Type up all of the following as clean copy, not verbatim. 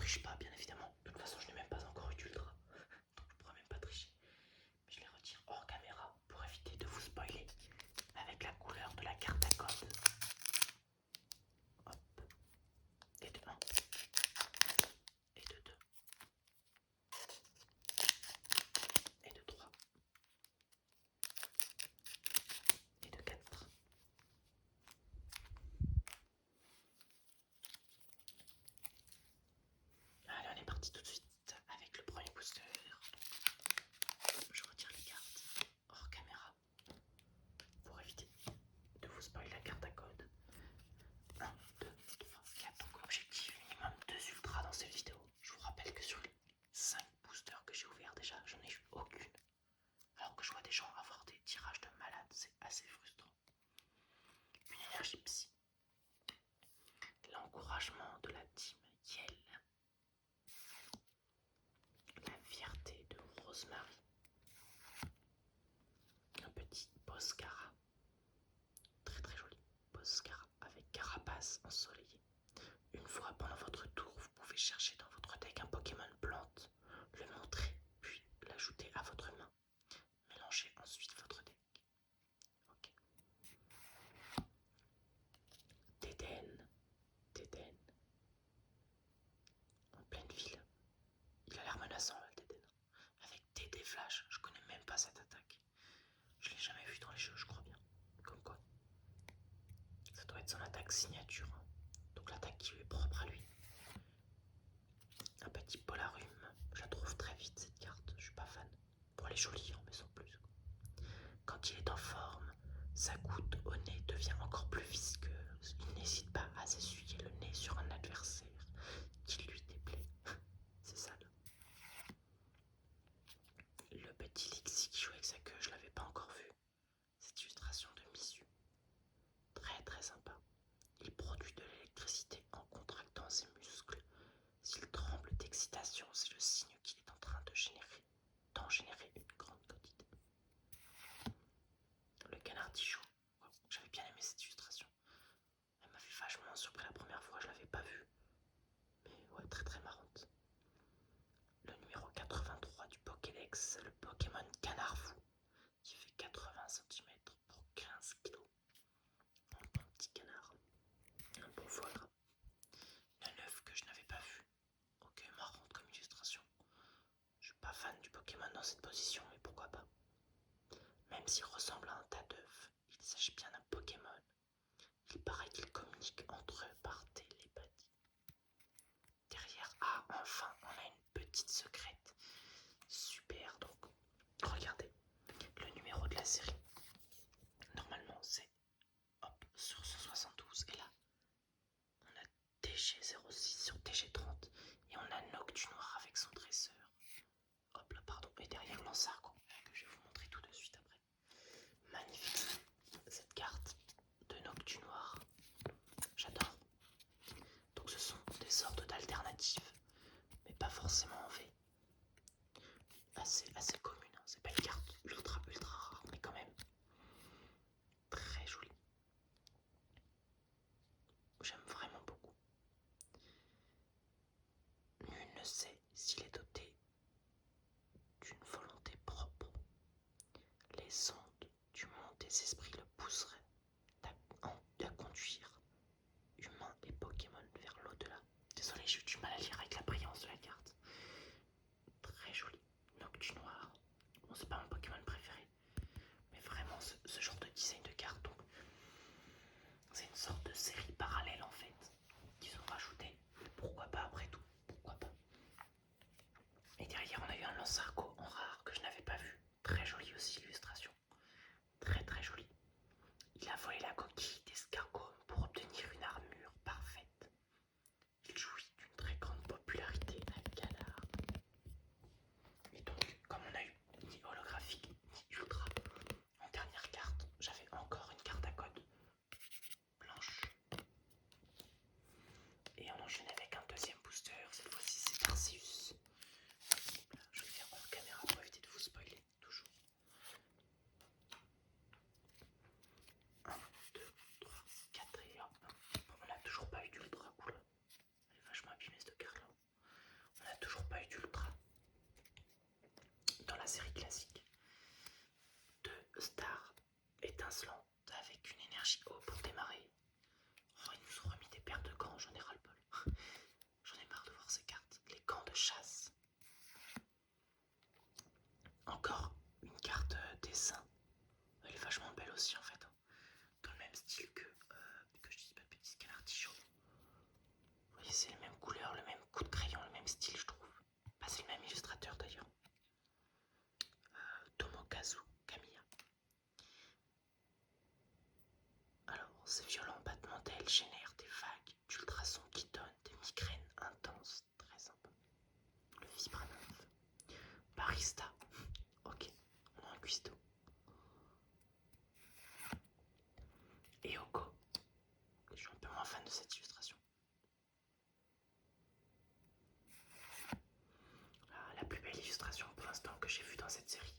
triche pas, bien évidemment. De toute façon, je n'ai même pas encore eu d'ultra, donc je pourrais même pas tricher. Mais je les retire hors caméra pour éviter de vous spoiler avec la couleur de la carte à code. Hop. Et de 1. Et de 2. Et de 3. Et de 4. Allez, on est parti tout de suite avec le premier booster. Je retire les cartes hors caméra pour éviter de vous spoiler la carte à code. 1, 2, 3, 4. Donc objectif minimum 2 ultras dans cette vidéo. Je vous rappelle que sur les 5 boosters que j'ai ouverts déjà, j'en ai eu aucune. Alors que je vois des gens avoir des tirages de malades, c'est assez frustrant. Une énergie psy. L'encouragement de la team Yel. La fierté de Rosemary. Un petit Poscara. Très très joli Poscara avec carapace ensoleillée. Une fois pendant votre tour, vous pouvez chercher dans votre deck un Pokémon plante, le montrer, puis l'ajouter à votre main. Mélangez ensuite votre deck. Ok. Dédenne. En pleine ville. Il a l'air menaçant, le Dédenne. Avec DD Flash, je connais même pas cette attaque. Je l'ai jamais vu dans les jeux, je crois bien. Comme quoi. Ça doit être son attaque signature. Donc l'attaque qui lui est propre à lui. Un petit Polarume. Je la trouve très vite cette carte, je suis pas fan. Pour les jolie, mais sans plus. Quand il est en forme, sa goutte au nez devient encore plus visqueuse. Il n'hésite pas à s'essuyer le nez sur un adversaire qui lui déplaît. C'est sale. Le petit Lixie qui joue avec sa queue, je l'avais pas encore vu. Cette illustration de Misu. Très très sympa. Il produit de l'électricité en contractant ses muscles. S'il tremble d'excitation, c'est le signe qu'il est en train d'en générer une grande quantité. Le canard Tichou. Wow, j'avais bien aimé cette illustration. Elle m'avait vachement surpris la première fois, je l'avais pas vue. Mais ouais, très très marrante. Le numéro 83 du Pokédex, le Pokémon Canard Fou, qui fait 80 cm pour 15 kg. Un bon petit canard. Un bon foie gras. Une œuf que je n'avais pas vue. Ok, marrante comme illustration. Je suis pas fan du Pokémon dans cette position, mais pourquoi pas. Même s'il ressemble à un tas d'œufs, il s'agit bien d'un Pokémon. Il paraît qu'ils communiquent entre eux par télépathie. Derrière, enfin, on a une petite secrète. Super, donc, regardez, le numéro de la série. Normalement, c'est sur 172. Et là, on a TG06 sur TG30. Et on a Noctunoir avec son dresseur. Hop là, pardon. Et derrière, Lansargo, que je vais vous montrer tout de suite après. Magnifique, cette carte de Noctunoir. J'adore. Donc ce sont des sortes d'alternatives, mais pas forcément en V. Assez commune, hein. C'est pas une carte ultra rare, mais quand même très jolie. J'aime vraiment beaucoup. Nul ne sait s'il est doté d'une volonté propre. Les ondes du monde des esprits le pousseraient à conduire humains et Pokémon vers l'au-delà. Désolé, j'ai eu du mal à lire avec la brillance de la carte. Très joli. Noctunoir. Bon, c'est pas mon Pokémon préféré, mais vraiment ce genre de design de carte, donc c'est une sorte de série parallèle en fait qu'ils ont rajouté. Pourquoi pas après tout? Pourquoi pas? Et derrière on a eu un Lansargo en rare que je n'avais pas vu. Très joli aussi l'illustration. Très très joli. Il a volé la coquille d'escargot pour obtenir une armure parfaite. Il jouit d'une très grande popularité à Galar. Et donc, comme on a eu ni holographique ni ultra, en dernière carte, j'avais encore une carte à code blanche. Et on enchaîne avec un deuxième booster. Cette fois-ci, c'est Arceus. Là, je vais faire hors caméra. toujours pas eu d'ultra dans la série classique. Deux stars étincelantes avec une énergie haute pour démarrer. Oh, ils nous ont remis des paires de gants, j'en ai ras-le-bol. J'en ai marre de voir ces cartes. Les gants de chasse. Encore une carte dessin. Elle est vachement belle aussi en fait. Dans le même style que je dise pas de bêtises, qu'un artichaut. Vous voyez, c'est les mêmes couleurs, le même coup de crayon, le même style, je trouve. Bah, c'est le même illustrateur d'ailleurs. Tomokazu Kamiya. Alors, ces violents battements d'ailes génèrent des vagues d'ultrasons qui donnent des migraines intenses. Très sympa. Le Vibranov. Barista. Ok, on a un cuistot. Et Oko. Je suis un peu moins fan de cette illustration. La plus belle illustration pour l'instant que j'ai vue dans cette série.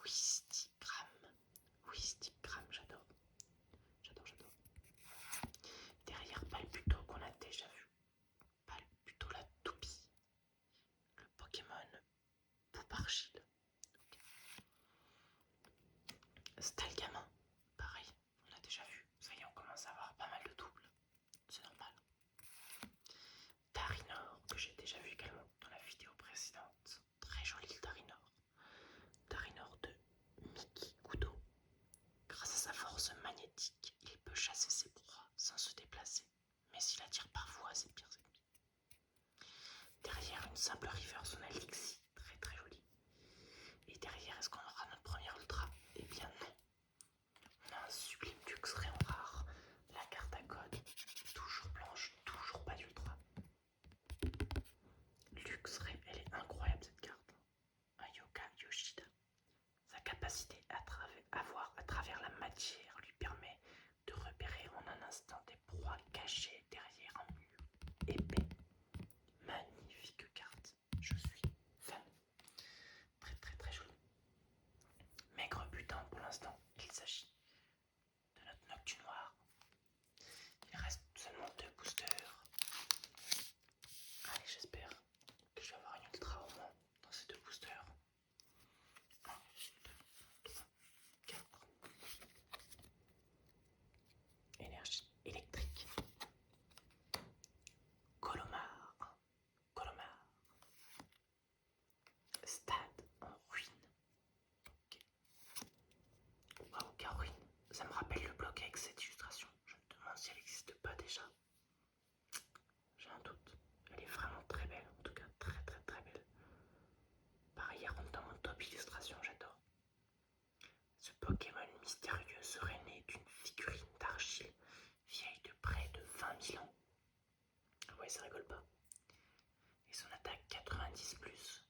Wistigram. Wistigram, j'adore. J'adore. Derrière Palputo qu'on a déjà vu. Palputo la toupie. Le Pokémon Pouparchil. Stalgamin. Pareil, on l'a déjà vu. Ça y est, on commence à avoir pas mal de doubles. C'est normal. Darinor, que j'ai déjà vu également dans la vidéo précédente. Très joli le Darinor. Darinor de Miki Kudo. Grâce à sa force magnétique, il peut chasser ses proies sans se déplacer, mais il attire parfois ses pires ennemis. Derrière, une simple reverse son Alixi, très joli. Et derrière, est-ce qu'on aura notre premier ultra? Eh bien non. On a un sublime Luxray en rare, la carte à code, toujours blanche, toujours pas d'ultra. Luxray, elle est incroyable cette carte. Ayoka Yoshida. Sa capacité à voir à travers la matière lui permet de repérer en un instant des proies cachées derrière un mur épais. Magnifique carte, je suis fan. Très joli. Maigre butin pour l'instant, il s'agit de notre Noctu noir. Il reste seulement 2 boosters. Allez, j'espère que je vais avoir une ultra au moins dans ces 2 boosters. 1, 2, 3, 4. Énergie électrique. Colomar. Stade en ruine. Ok. Waouh, Caroline. Ça me rappelle le bloc avec cette illustration. Je me demande si elle n'existe pas déjà. J'ai un doute. Elle est vraiment très belle, en tout cas très belle. Pareil, elle rentre dans mon top illustration, j'adore. Ce Pokémon mystérieux serait né d'une figurine d'argile vieille de près de 20 000 ans. Ah ouais, ça rigole pas. Et son attaque 90+.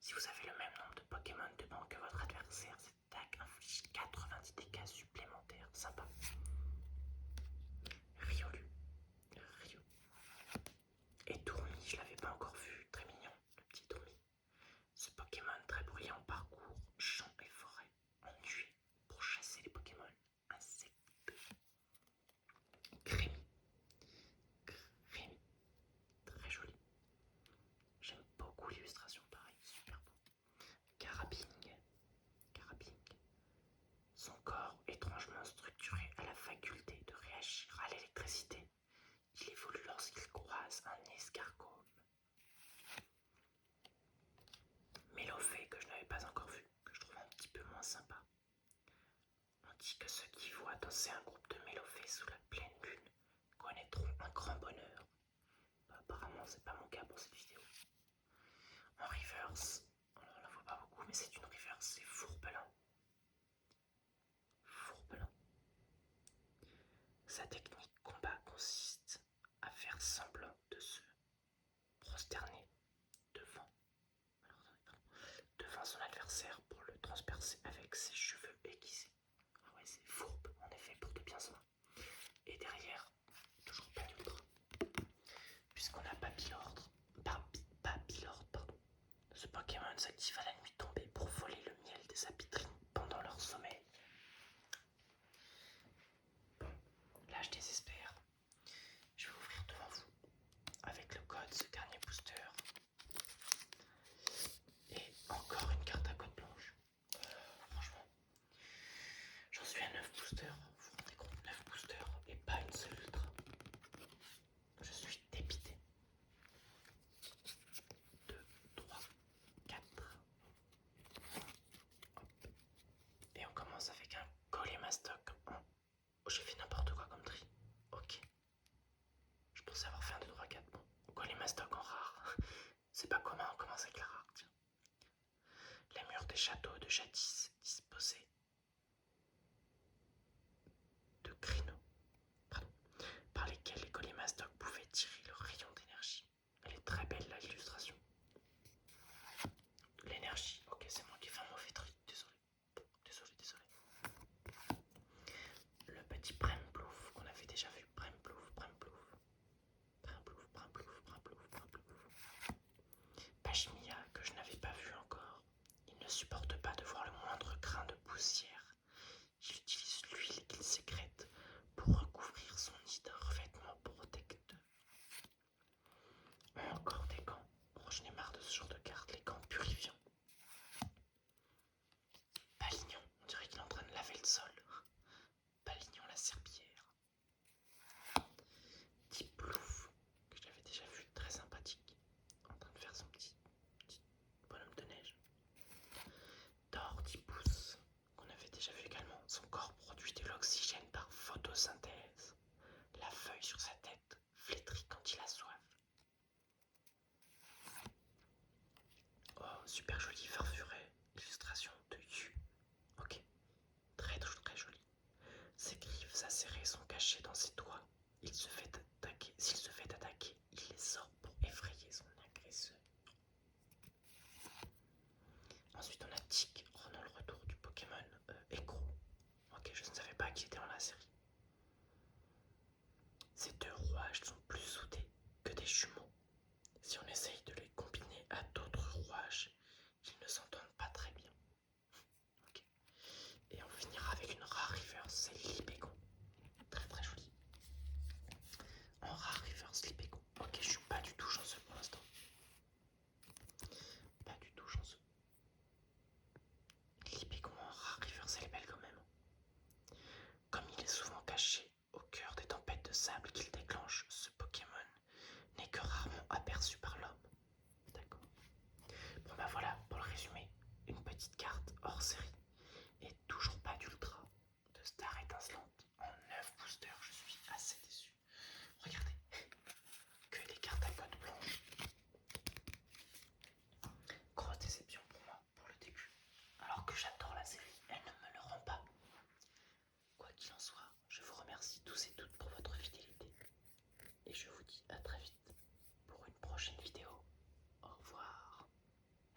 Si vous avez le même nombre de Pokémon devant que votre adversaire, cette attaque inflige 90 dégâts supplémentaires. Sympa. Riolu. Et Tourmi, je l'avais pas encore vu. Très mignon, le petit Tourmi. Ce Pokémon très bruyant parcourt champs et forêts en nuée pour chasser les Pokémon insectes. Crémi. Très joli. J'aime beaucoup l'illustration, pareil, super beau. Carabing. Son corps, étrangement structuré, a la faculté de réagir à l'électricité. Il évolue lorsqu'il croise un escargot. Mélofée, que je n'avais pas encore vu, que je trouve un petit peu moins sympa. On dit que ceux qui voient danser un groupe de Mélofée sous la pleine lune connaîtront un grand bonheur. Apparemment, c'est pas mon cas pour cette vidéo. En reverse, on la voit pas beaucoup, mais c'est une reverse, c'est Fourbelin. Sa technique combat consiste à faire semblant de se prosterner devant son adversaire pour le transpercer avec ses cheveux aiguisés. Ah ouais, c'est fourbe, en effet, pour de bien soin. Et derrière, toujours pas d'ultra, puisqu'on a Papillordre. Ce Pokémon s'active à la nuit tombée pour voler le miel des apitrines pendant leur sommeil. Bon, là je désespère. Je vais ouvrir devant vous avec le code ce dernier booster. châteaux de jadis disposaient de créneaux, par lesquels les Colimastocs pouvaient tirer leur rayon d'énergie. Elle est très belle là, l'illustration. L'énergie, ok, c'est moi qui fais un mauvais truc, désolé. Désolé. Le petit Bremplouf qu'on avait déjà vu, Bremplouf. Pachimia, que je n'avais pas vu encore. Il ne supporte pas de voir le moindre grain de poussière. Il utilise l'huile qu'il sécrète pour recouvrir son nid d'un revêtement protecteur. Encore des gants. Oh, je n'ai marre de ce genre de cartes, les gants purifiants. Palignon, on dirait qu'il est en train de laver le sol. Palignon la serpillière. Tiplouf, que j'avais déjà vu, très sympathique, en train de faire son petit bonhomme de neige. Tortipousse, qu'on avait déjà vu également, son corps produit de l'oxygène par photosynthèse. La feuille sur sa tête flétrit quand il a soif. Oh, super joli farfuret, illustration de Yu. Ok, très joli. Ses griffes acérées sont cachées dans ses doigts. S'il se fait attaquer, il les sort pour effrayer son agresseur. Ensuite on a Tic, Renault le retour du Pokémon Écrou. Ok, je ne savais pas qu'il était dans la série.